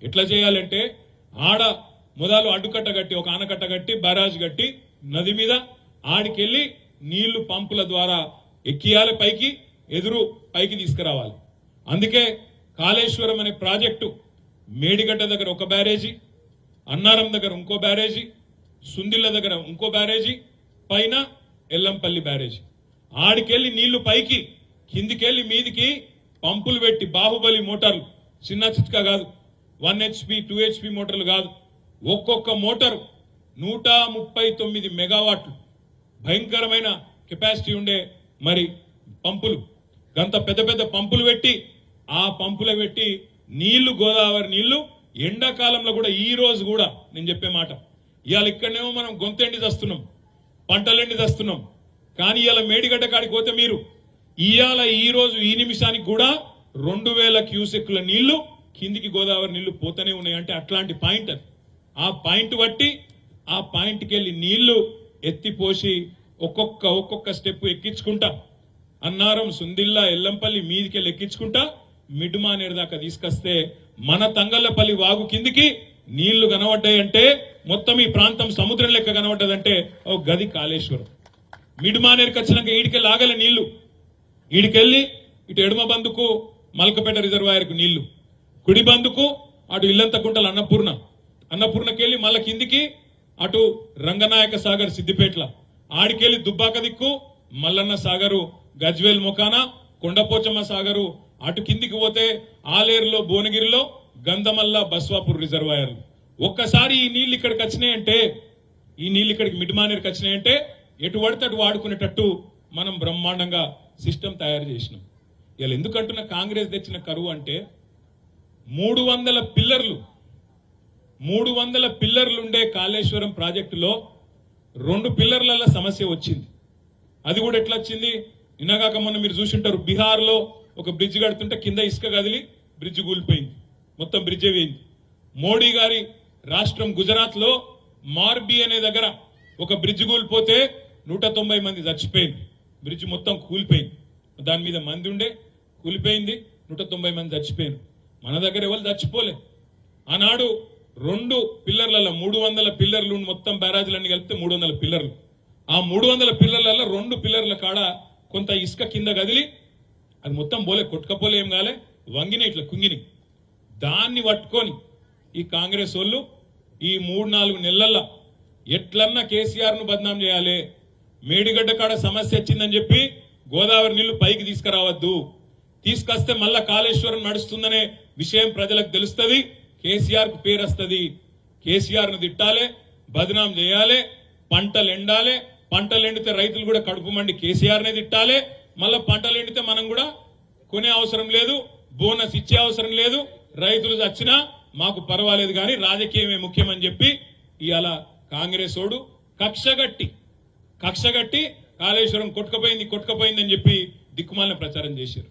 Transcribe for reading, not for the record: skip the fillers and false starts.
ఎట్లా చేయాలంటే ఆడ మొదలు అడ్డుకట్ట కట్టి ఒక ఆనకట్ట కట్టి బరాజ్ కట్టి నది మీద ఆడికెళ్లి నీళ్లు పంపుల ద్వారా ఎక్కియాలి, పైకి తీసుకురావాలి. అందుకే కాళేశ్వరం అనే ప్రాజెక్టు మేడిగడ్డ దగ్గర ఒక బ్యారేజీ, అన్నారం దగ్గర ఇంకో బ్యారేజీ, సుందిళ్ల దగ్గర ఇంకో బ్యారేజీ, పైన ఎల్లంపల్లి బ్యారేజీ. ఆడికెళ్లి నీళ్లు పైకి, కిందికెళ్లి మీదికి పంపులు పెట్టి బాహుబలి మోటార్లు, చిన్న చిట్కా కాదు, 1 HP 2 HP మోటార్లు కాదు, ఒక్కొక్క మోటారు 139 మెగావాట్లు భయంకరమైన కెపాసిటీ ఉండే మరి పంపులు, గంత పెద్ద పెద్ద పంపులు పెట్టి ఆ పంపులు పెట్టి నీళ్లు, గోదావరి నీళ్లు ఎండాకాలంలో కూడా ఈ రోజు కూడా నేను చెప్పే మాట, ఇవాళ ఇక్కడనేమో మనం గొంతెండి తెస్తున్నాం, పంటలెండి తెస్తున్నాం, కానీ ఇవాళ మేడిగడ్డ కాడికి పోతే మీరు ఇవాళ ఈ రోజు ఈ నిమిషానికి కూడా 2000 క్యూసెక్ల నీళ్లు కిందికి గోదావరి నీళ్లు పోతూనే ఉన్నాయి. అంటే అట్లాంటి పాయింట్ అది. ఆ పాయింట్ బట్టి ఆ పాయింట్కి వెళ్ళి నీళ్లు ఎత్తిపోసి ఒక్కొక్క స్టెప్ ఎక్కించుకుంటా అన్నారం, సుందిల్లా, ఎల్లంపల్లి మీదికెళ్ళి ఎక్కించుకుంటా మిడ్మానేరు దాకా తీసుకొస్తే మన తంగళ్లపల్లి వాగు కిందికి నీళ్లు కనబడ్డాయంటే మొత్తం ఈ ప్రాంతం సముద్రం లెక్క కనబడ్డదంటే ఓ గది కాళేశ్వరం. మిడ్మానేరుకి వచ్చినాక ఈడికెళ్ళి ఆగలే నీళ్లు, ఈడికెళ్ళి ఇటు ఎడమ బందుకు మల్కపేట రిజర్వాయర్కు నీళ్లు, కుడి బందుకు అటు ఇల్లంతకుంటల అన్నపూర్ణకెళ్ళి మళ్ళా కిందికి అటు రంగనాయక సాగర్ సిద్దిపేట్ల, ఆడికెళ్ళి దుబ్బాక దిక్కు మల్లన్న సాగరు, గజ్వేల్ మొకాన కొండపోచమ్మ సాగరు, అటు కిందికి పోతే ఆలేరులో, భువనగిరిలో గంధమల్ల, బస్వాపూర్ రిజర్వాయర్లు. ఒక్కసారి ఈ నీళ్లు ఇక్కడికి వచ్చినాయంటే, ఈ నీళ్లు ఇక్కడికి మిడ్మానేరుకి వచ్చినాయంటే ఎటు పడితే అటు వాడుకునేటట్టు మనం బ్రహ్మాండంగా సిస్టమ్ తయారు చేసినాం. ఇలా ఎందుకంటున్న కాంగ్రెస్ తెచ్చిన కరువు అంటే 300 పిల్లర్లు ఉండే కాళేశ్వరం ప్రాజెక్టులో 2 పిల్లర్ల సమస్య వచ్చింది. అది కూడా ఎట్లా వచ్చింది, నిన్నగాక మొన్న మీరు చూసింటారు, బీహార్ లో ఒక బ్రిడ్జ్ కడుతుంటే కింద ఇసుక కదిలి బ్రిడ్జ్ కూలిపోయింది, మొత్తం బ్రిడ్జ్ అయింది. మోడీ గారి రాష్ట్రం గుజరాత్ లో మార్బీ అనే దగ్గర ఒక బ్రిడ్జ్ కూలిపోతే 190 మంది చచ్చిపోయింది, బ్రిడ్జ్ మొత్తం కూలిపోయింది. దాని మీద మంది ఉండే కూలిపోయింది, 190 మంది చచ్చిపోయింది. మన దగ్గర ఎవరు చచ్చిపోలే. ఆనాడు 2 పిల్లర్లలో 300 పిల్లర్లు మొత్తం బ్యారాజీలన్నీ కలిపితే 300 పిల్లర్లు. ఆ 300 పిల్లర్లలో 2 పిల్లర్ల కాడ కొంత ఇసుక కింద కదిలి అది మొత్తం పోలే, కొట్టుకపోలే, ఏం కాలే, వంగిన ఇట్లా కుంగిని. దాన్ని పట్టుకొని ఈ కాంగ్రెస్ వాళ్ళు ఈ 3-4 నెలల్లో ఎట్లన్నా కేసీఆర్ ను బద్నాం చేయాలి, మేడిగడ్డ కాడ సమస్య వచ్చిందని చెప్పి గోదావరి నీళ్లు పైకి తీసుకురావద్దు, తీసుకొస్తే మళ్ళా కాళేశ్వరం నడుస్తుందనే విషయం ప్రజలకు తెలుస్తుంది, కేసీఆర్ కు పేరు వస్తుంది, కేసీఆర్ ను తిట్టాలి, బద్నాం చేయాలి, పంటలు ఎండాలి, పంటలు ఎండితే రైతులు కూడా కడుపు మండి కేసీఆర్ నే తిట్టాలి, మళ్ళా పంటలు ఎండితే మనం కూడా కొనే అవసరం లేదు, బోనస్ ఇచ్చే అవసరం లేదు, రైతులు చచ్చినా మాకు పర్వాలేదు కానీ రాజకీయమే ముఖ్యమని చెప్పి ఇవాళ కాంగ్రెస్ ఓడు కక్షగట్టి కాళేశ్వరం కొట్టుకపోయింది అని చెప్పి దిక్కుమాలిన ప్రచారం చేశారు.